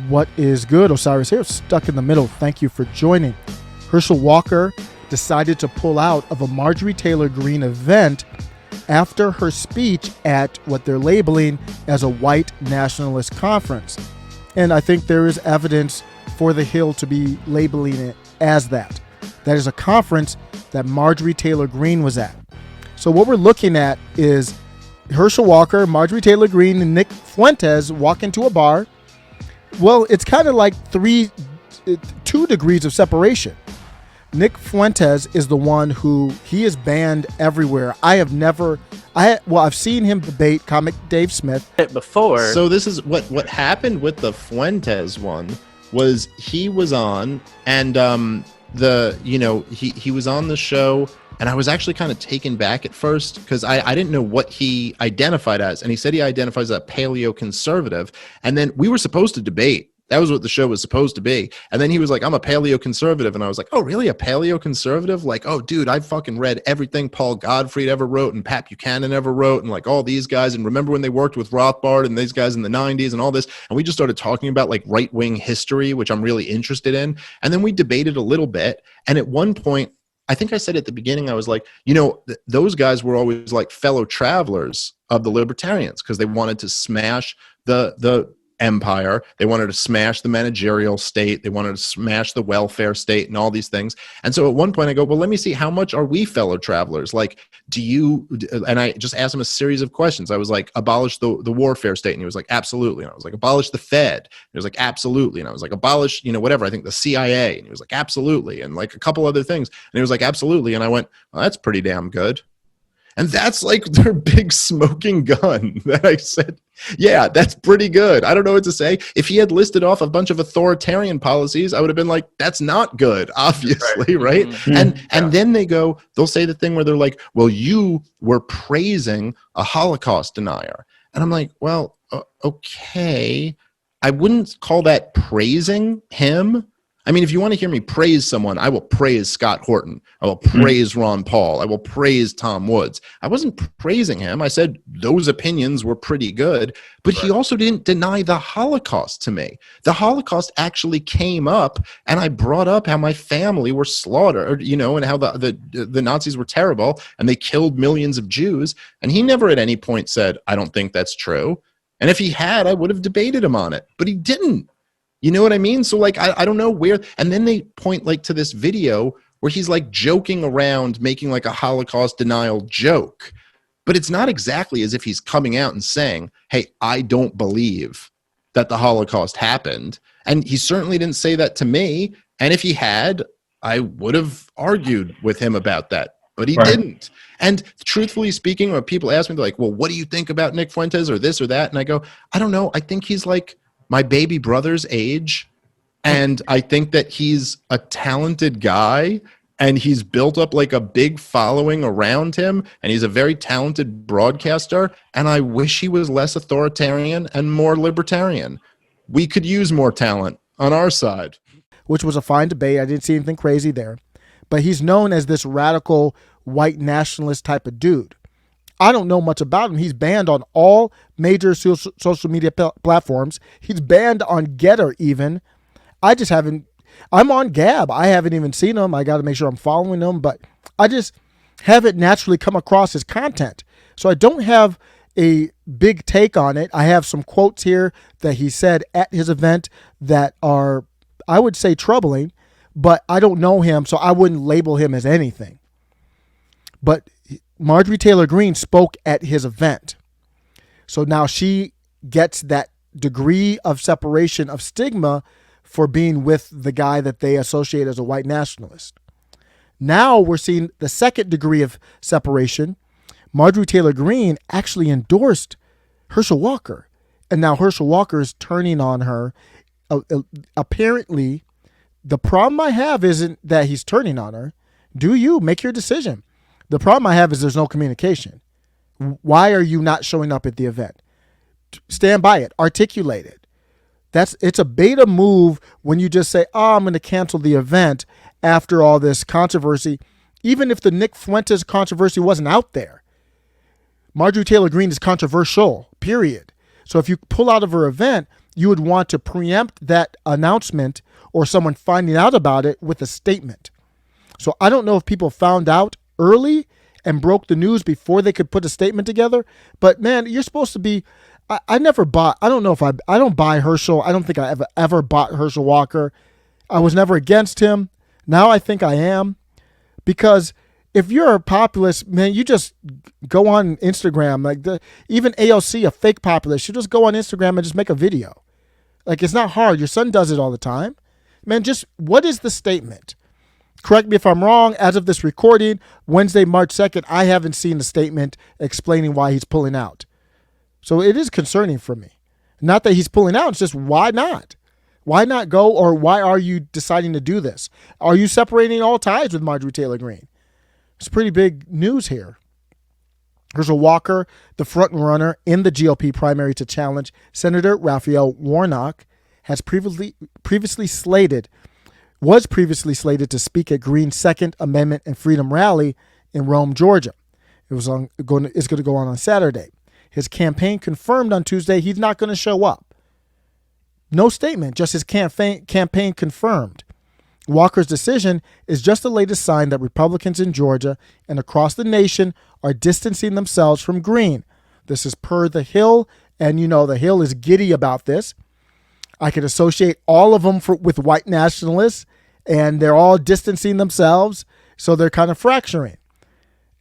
What is good? Osiris here, stuck in the middle. Thank you for joining. Herschel Walker decided to pull out of a Marjorie Taylor Greene event after her speech at what they're labeling as a white nationalist conference. And I think there is evidence for the Hill to be labeling it as that. That is a conference that Marjorie Taylor Greene was at. So what we're looking at is Herschel Walker, Marjorie Taylor Greene, and Nick Fuentes walk into a bar. Well, it's kind of like 2 degrees of separation. Nick Fuentes is the one who he is banned everywhere. I've seen him debate comic Dave Smith before. So this is what happened with the Fuentes one was he was on and he was on the show. And I was actually kind of taken back at first because I didn't know what he identified as. And he said he identifies as a paleo-conservative. And then we were supposed to debate. That was what the show was supposed to be. And then he was like, I'm a paleo-conservative. And I was like, oh, really? A paleo-conservative? Like, oh, dude, I fucking read everything Paul Gottfried ever wrote and Pat Buchanan ever wrote and like all these guys. And remember when they worked with Rothbard and these guys in the 90s and all this? And we just started talking about like right-wing history, which I'm really interested in. And then we debated a little bit. And at one point, I think I said at the beginning, I was like, those guys were always like fellow travelers of the libertarians because they wanted to smash the empire. They wanted to smash the managerial state. They wanted to smash the welfare state and all these things. And so at one point I go, well, let me see, how much are we fellow travelers? Like, and I just asked him a series of questions. I was like, abolish the warfare state. And he was like, absolutely. And I was like, abolish the Fed. And he was like, absolutely. And I was like, abolish, whatever. I think the CIA. And he was like, absolutely. And like a couple other things. And he was like, absolutely. And I went, well, that's pretty damn good. And that's like their big smoking gun that I said, yeah, that's pretty good. I don't know what to say. If he had listed off a bunch of authoritarian policies, I would have been like, that's not good, obviously, right? Mm-hmm. And then they'll say the thing where they're like, well, you were praising a Holocaust denier. And I'm like, well, okay. I wouldn't call that praising him. I mean, if you want to hear me praise someone, I will praise Scott Horton. I will praise Ron Paul. I will praise Tom Woods. I wasn't praising him. I said those opinions were pretty good, but he also didn't deny the Holocaust to me. The Holocaust actually came up, and I brought up how my family were slaughtered, and how the Nazis were terrible, and they killed millions of Jews. And he never at any point said, I don't think that's true. And if he had, I would have debated him on it, but he didn't. You know what I mean? So like, I don't know where, and then they point like to this video where he's like joking around, making like a Holocaust denial joke, but it's not exactly as if he's coming out and saying, hey, I don't believe that the Holocaust happened. And he certainly didn't say that to me. And if he had, I would have argued with him about that, but he didn't. And truthfully speaking, when people ask me, they're like, well, what do you think about Nick Fuentes or this or that? And I go, I don't know. I think he's like my baby brother's age, and I think that he's a talented guy, and he's built up like a big following around him, and he's a very talented broadcaster, and I wish he was less authoritarian and more libertarian. We could use more talent on our side. Which was a fine debate. I didn't see anything crazy there. But he's known as this radical white nationalist type of dude. I don't know much about him. He's banned on all major social media platforms. He's banned on Getter even. I just haven't. I'm on Gab. I haven't even seen him. I got to make sure I'm following him, but I just haven't naturally come across his content. So I don't have a big take on it. I have some quotes here that he said at his event that are, I would say, troubling, but I don't know him, so I wouldn't label him as anything. But Marjorie Taylor Greene spoke at his event. So now she gets that degree of separation of stigma for being with the guy that they associate as a white nationalist. Now we're seeing the second degree of separation. Marjorie Taylor Greene actually endorsed Herschel Walker. And now Herschel Walker is turning on her. Apparently, the problem I have isn't that he's turning on her. Do you? Make your decision. The problem I have is there's no communication. Why are you not showing up at the event? Stand by it. Articulate it. It's a beta move when you just say, oh, I'm going to cancel the event after all this controversy. Even if the Nick Fuentes controversy wasn't out there. Marjorie Taylor Greene is controversial, period. So if you pull out of her event, you would want to preempt that announcement or someone finding out about it with a statement. So I don't know if people found out early and broke the news before they could put a statement together. But man, you're supposed to be. I never bought. I don't know if I don't buy Herschel. I don't think I ever bought Herschel Walker. I was never against him. Now I think I am, because if you're a populist, man, you just go on Instagram. Like even AOC, a fake populist, you just go on Instagram and just make a video. Like, it's not hard. Your son does it all the time. Man, just what is the statement? Correct me if I'm wrong. As of this recording, Wednesday, March 2nd, I haven't seen the statement explaining why he's pulling out. So it is concerning for me. Not that he's pulling out. It's just, why not? Why not go, or why are you deciding to do this? Are you separating all ties with Marjorie Taylor Greene? It's pretty big news here. Herschel Walker, the front runner in the GOP primary to challenge Senator Raphael Warnock, was previously slated to speak at Greene's Second Amendment and Freedom Rally in Rome, Georgia. It's going to go on Saturday. His campaign confirmed on Tuesday he's not going to show up. No statement, just his campaign confirmed. Walker's decision is just the latest sign that Republicans in Georgia and across the nation are distancing themselves from Greene. This is per The Hill, and The Hill is giddy about this. I could associate all of them with white nationalists, and they're all distancing themselves, so they're kind of fracturing.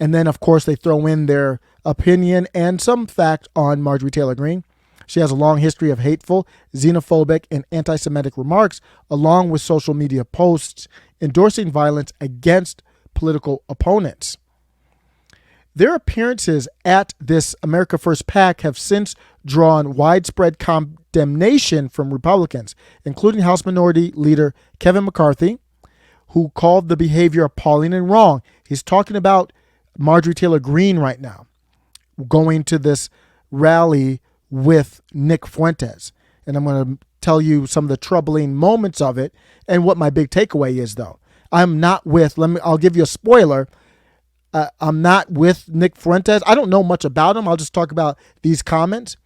And then, of course, they throw in their opinion and some fact on Marjorie Taylor Greene. She has a long history of hateful, xenophobic, and anti-Semitic remarks, along with social media posts endorsing violence against political opponents. Their appearances at this America First PAC have since drawn widespread condemnation from Republicans, including House Minority Leader Kevin McCarthy, who called the behavior appalling and wrong. He's talking about Marjorie Taylor Greene right now, going to this rally with Nick Fuentes. And I'm going to tell you some of the troubling moments of it and what my big takeaway is, though. I'll give you a spoiler. I'm not with Nick Fuentes. I don't know much about him. I'll just talk about these comments.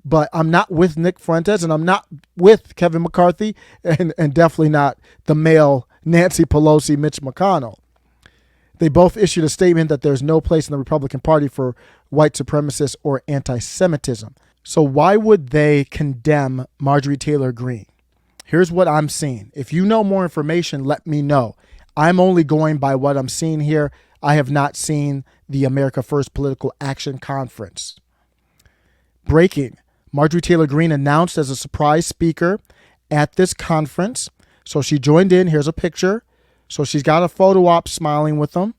But I'm not with Nick Fuentes, and I'm not with Kevin McCarthy, and definitely not the male Nancy Pelosi, Mitch McConnell. They both issued a statement that there's no place in the Republican Party for white supremacists or anti-Semitism. So why would they condemn Marjorie Taylor Greene? Here's what I'm seeing. If you know more information, let me know. I'm only going by what I'm seeing here. I have not seen the America First Political Action Conference. Breaking. Marjorie Taylor Greene announced as a surprise speaker at this conference. So she joined in. Here's a picture. So she's got a photo op smiling with them.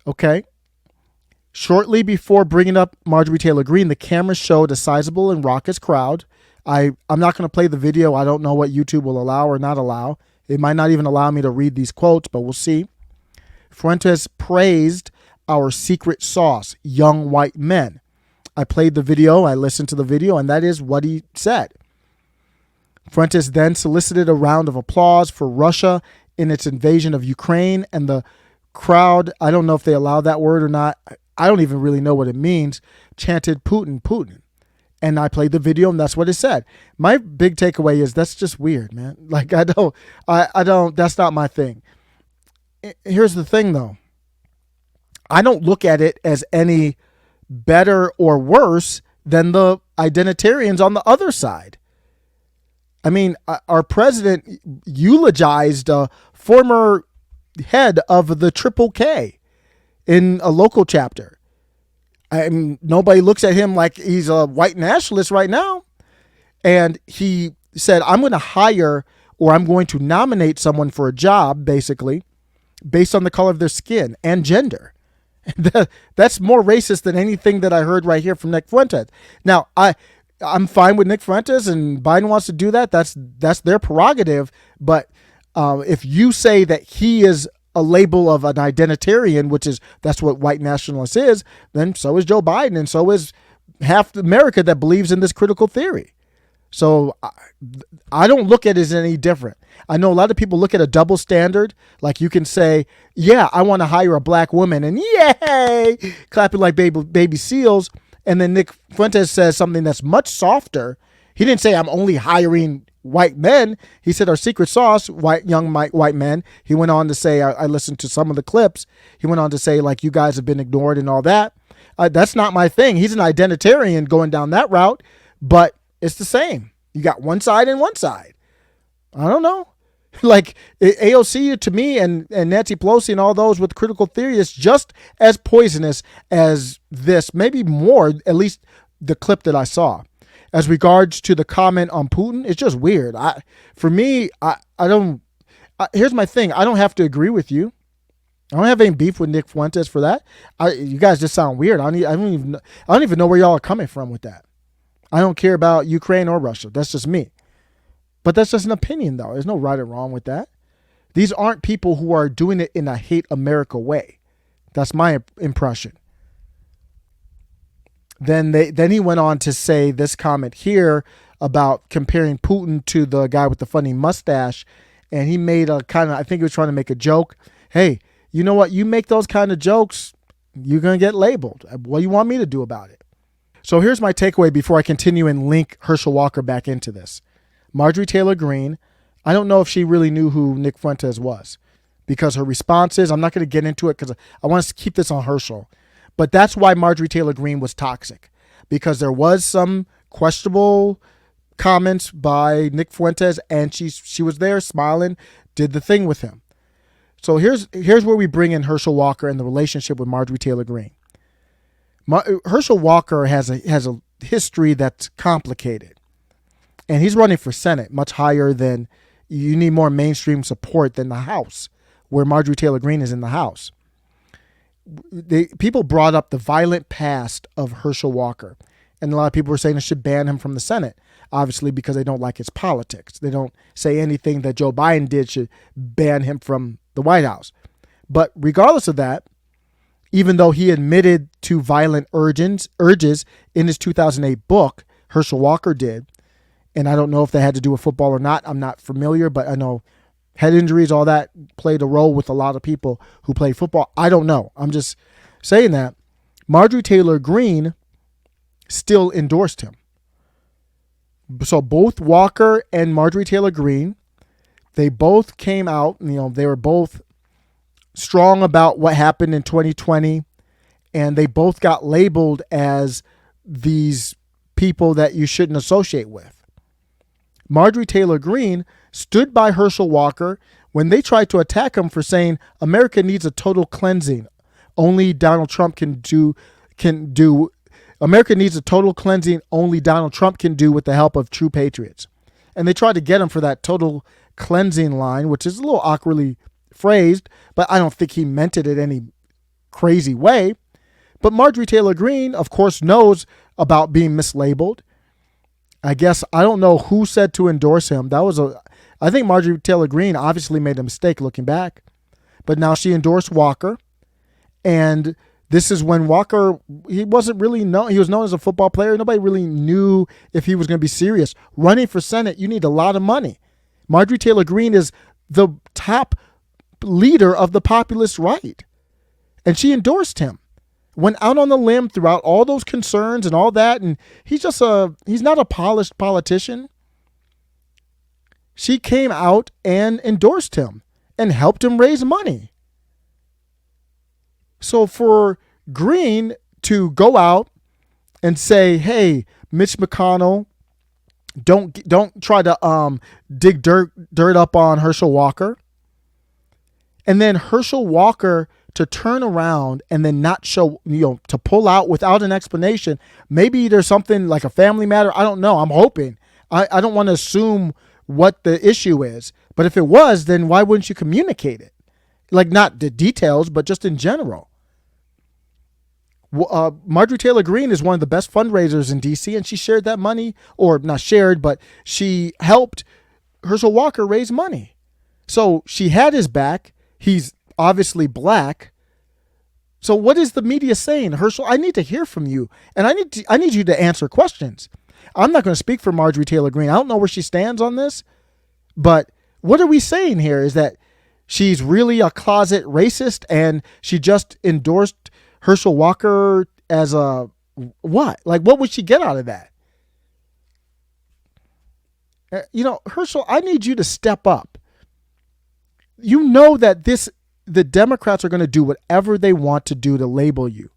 Okay. Shortly before bringing up Marjorie Taylor Greene, the camera showed a sizable and raucous crowd. I'm not going to play the video. I don't know what YouTube will allow or not allow. It might not even allow me to read these quotes, but we'll see. Fuentes praised our secret sauce, young white men. I played the video. I listened to the video, and that is what he said. Fuentes then solicited a round of applause for Russia in its invasion of Ukraine, and the crowd, I don't know if they allow that word or not, I don't even really know what it means, chanted Putin, Putin. And I played the video, and that's what it said. My big takeaway is that's just weird, man. Like, I don't, that's not my thing. Here's the thing, though. I don't look at it as any better or worse than the identitarians on the other side. I mean, our president eulogized a former head of the Triple K in a local chapter. I mean, nobody looks at him like he's a white nationalist right now. And he said, I'm going to hire or I'm going to nominate someone for a job, basically, based on the color of their skin and gender. That's more racist than anything that I heard right here from Nick Fuentes. Now, I'm fine with Nick Fuentes, and Biden wants to do that. That's their prerogative. But if you say that he is a label of an identitarian, that's what white nationalist is, then so is Joe Biden, and so is half America that believes in this critical theory. So I don't look at it as any different. I know a lot of people look at a double standard. Like you can say, yeah, I want to hire a black woman, and yay, clapping like baby seals. And then Nick Fuentes says something that's much softer. He didn't say I'm only hiring white men. He said our secret sauce, young white men. He went on to say, I listened to some of the clips. He went on to say, like, you guys have been ignored and all that. That's not my thing. He's an identitarian going down that route, but it's the same. You got one side and one side. I don't know. Like AOC to me and Nancy Pelosi and all those with critical theory is just as poisonous as this, maybe more, at least the clip that I saw. As regards to the comment on Putin, it's just weird. Here's my thing. I don't have to agree with you. I don't have any beef with Nick Fuentes for that. You guys just sound weird. I don't even know where y'all are coming from with that. I don't care about Ukraine or Russia. That's just me. But that's just an opinion, though. There's no right or wrong with that. These aren't people who are doing it in a hate America way. That's my impression. Then he went on to say this comment here about comparing Putin to the guy with the funny mustache. And he made a kind of, I think he was trying to make a joke. Hey, you know what? You make those kind of jokes, you're going to get labeled. What do you want me to do about it? So here's my takeaway before I continue and link Herschel Walker back into this. Marjorie Taylor Greene, I don't know if she really knew who Nick Fuentes was because her responses, I'm not going to get into it because I want to keep this on Herschel. But that's why Marjorie Taylor Greene was toxic, because there was some questionable comments by Nick Fuentes and she was there smiling, did the thing with him. So here's where we bring in Herschel Walker and the relationship with Marjorie Taylor Greene. Herschel Walker has a history that's complicated. And he's running for Senate, much higher than, you need more mainstream support than the House, where Marjorie Taylor Greene is in the House. People brought up the violent past of Herschel Walker. And a lot of people were saying they should ban him from the Senate, obviously because they don't like his politics. They don't say anything that Joe Biden did should ban him from the White House. But regardless of that, even though he admitted to violent urges in his 2008 book, Herschel Walker did, and I don't know if that had to do with football or not. I'm not familiar, but I know head injuries, all that played a role with a lot of people who play football. I don't know. I'm just saying that Marjorie Taylor Greene still endorsed him. So both Walker and Marjorie Taylor Greene, they both came out, they were both strong about what happened in 2020, and they both got labeled as these people that you shouldn't associate with. Marjorie Taylor Greene stood by Herschel Walker when they tried to attack him for saying America needs a total cleansing. Only Donald Trump can do. America needs a total cleansing only Donald Trump can do with the help of true patriots. And they tried to get him for that total cleansing line, which is a little awkwardly phrased, but I don't think he meant it in any crazy way. But Marjorie Taylor Greene, of course, knows about being mislabeled. I guess I don't know who said to endorse him. I think Marjorie Taylor Greene obviously made a mistake looking back, but now she endorsed Walker. And this is when Walker, he wasn't really known. He was known as a football player. Nobody really knew if he was going to be serious. Running for Senate, you need a lot of money. Marjorie Taylor Greene is the top leader of the populist right. And she endorsed him. Went out on the limb throughout all those concerns and all that. And he's not a polished politician. She came out and endorsed him and helped him raise money. So for Greene to go out and say, hey, Mitch McConnell, don't try to dig dirt up on Herschel Walker. And then Herschel Walker to turn around and then not show, to pull out without an explanation. Maybe there's something like a family matter. I don't know. I'm hoping. I don't want to assume what the issue is. But if it was, then why wouldn't you communicate it? Like not the details, but just in general. Marjorie Taylor Greene is one of the best fundraisers in D.C. and she shared that money, or not shared, but she helped Herschel Walker raise money. So she had his back. He's obviously black. So what is the media saying? Herschel, I need to hear from you. And I need you to answer questions. I'm not going to speak for Marjorie Taylor Greene. I don't know where she stands on this. But what are we saying here is that she's really a closet racist and she just endorsed Herschel Walker as a what? Like, what would she get out of that? Herschel, I need you to step up. You know that the Democrats are going to do whatever they want to do to label you.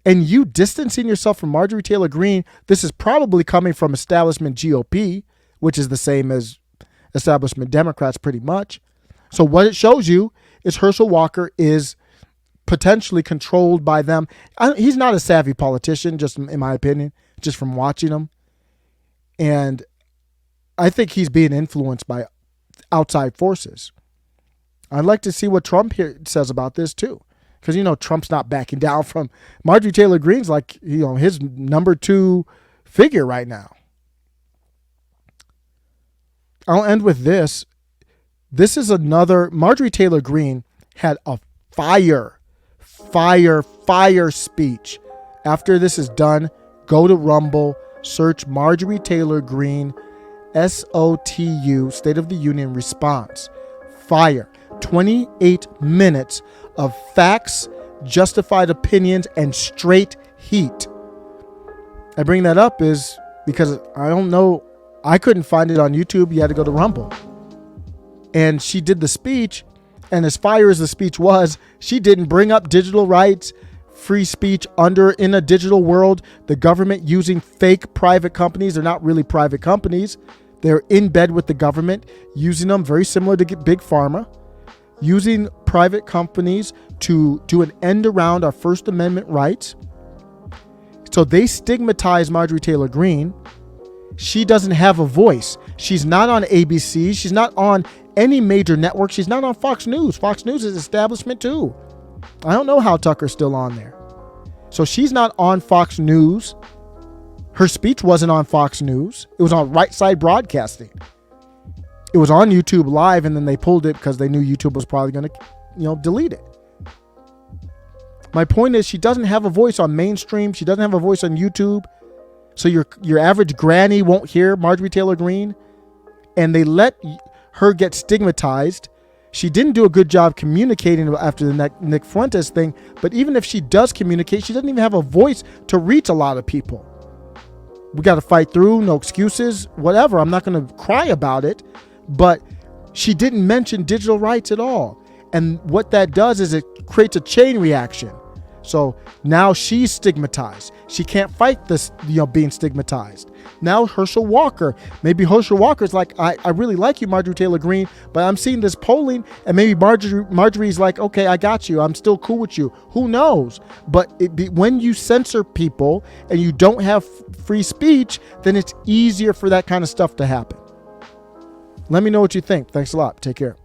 And you distancing yourself from Marjorie Taylor Greene, this is probably coming from establishment GOP, which is the same as establishment Democrats pretty much. So what it shows you is Herschel Walker is potentially controlled by them. He's not a savvy politician, just in my opinion, just from watching him. And I think he's being influenced by outside forces. I'd like to see what Trump here says about this too. Because, Trump's not backing down from Marjorie Taylor Greene's like, his number 2 figure right now. I'll end with this. This is another, Marjorie Taylor Greene had a fire speech. After this is done, go to Rumble, search Marjorie Taylor Greene, SOTU, State of the Union response. Fire. 28 minutes of facts, justified opinions, and straight heat. I bring that up is because I don't know, I couldn't find it on YouTube. You had to go to Rumble. And she did the speech, and as fire as the speech was, she didn't bring up digital rights, free speech in a digital world, the government using fake private companies. They're not really private companies. They're in bed with the government, using them very similar to Big Pharma, using private companies to do an end around our First Amendment rights. So they stigmatize Marjorie Taylor Greene. She doesn't have a voice. She's not on ABC. She's not on any major network. She's not on Fox News. Fox News is establishment too. I don't know how Tucker's still on there. So she's not on Fox News. Her speech wasn't on Fox News. It was on Right Side Broadcasting. It was on YouTube Live, and then they pulled it because they knew YouTube was probably going to, delete it. My point is, she doesn't have a voice on mainstream. She doesn't have a voice on YouTube. So your average granny won't hear Marjorie Taylor Greene, and they let her get stigmatized. She didn't do a good job communicating after the Nick Fuentes thing, but even if she does communicate, she doesn't even have a voice to reach a lot of people. We got to fight through, no excuses, whatever. I'm not going to cry about it, but she didn't mention digital rights at all. And what that does is it creates a chain reaction. So now she's stigmatized. She can't fight this, being stigmatized. Now Herschel Walker, maybe Herschel Walker's like, I really like you, Marjorie Taylor Greene, but I'm seeing this polling, and maybe Marjorie's like, okay, I got you. I'm still cool with you. Who knows? But when you censor people and you don't have free speech, then it's easier for that kind of stuff to happen. Let me know what you think. Thanks a lot. Take care.